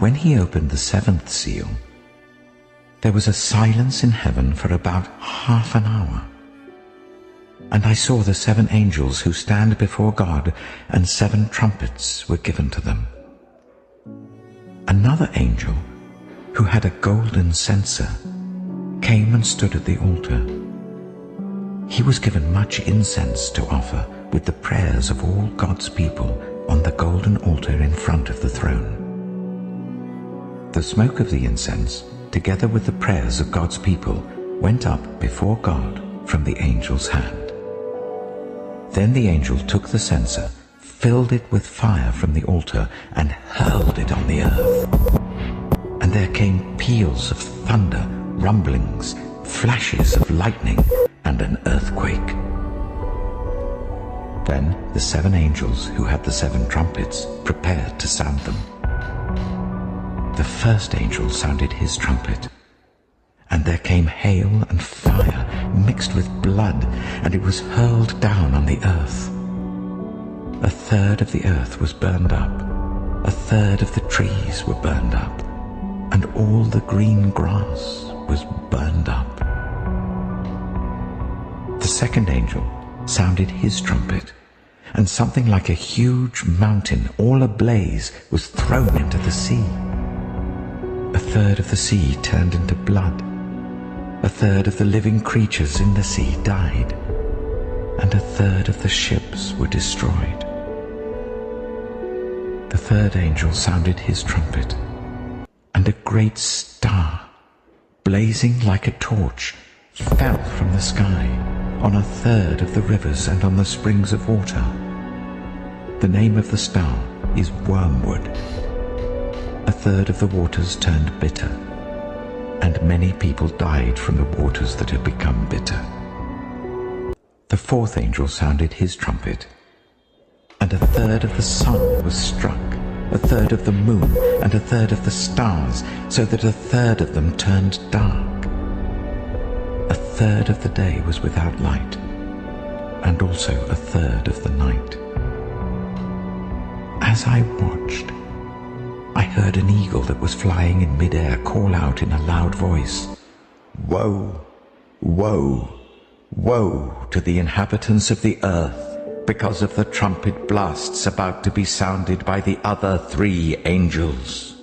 when he opened the seventh seal, there was a silence in heaven for about half an hour. And I saw the 7 angels who stand before God, and 7 trumpets were given to them. Another angel, who had a golden censer, came and stood at the altar. He was given much incense to offer with the prayers of all God's people on the golden altar in front of the throne. The smoke of the incense, together with the prayers of God's people, went up before God from the angel's hand. Then the angel took the censer, filled it with fire from the altar, and hurled it on the earth. And there came peals of thunder, rumblings, flashes of lightning, and an earthquake. Then the 7 angels who had the 7 trumpets prepared to sound them. The first angel sounded his trumpet, and there came hail and fire mixed with blood, and it was hurled down on the earth. 1/3 of the earth was burned up, 1/3 of the trees were burned up, and all the green grass was burned up. The second angel sounded his trumpet, and something like a huge mountain, all ablaze, was thrown into the sea. 1/3 of the sea turned into blood. 1/3 of the living creatures in the sea died, and 1/3 of the ships were destroyed. The third angel sounded his trumpet, and a great star, blazing like a torch, fell from the sky on 1/3 of the rivers and on the springs of water. The name of the star is Wormwood. 1/3 of the waters turned bitter, and many people died from the waters that had become bitter. The fourth angel sounded his trumpet, and 1/3 of the sun was struck, 1/3 of the moon, and 1/3 of the stars, so that 1/3 of them turned dark. 1/3 of the day was without light, and also 1/3 of the night. As I watched, I heard an eagle that was flying in mid-air call out in a loud voice, "Woe, woe, woe to the inhabitants of the earth, because of the trumpet blasts about to be sounded by the other 3 angels."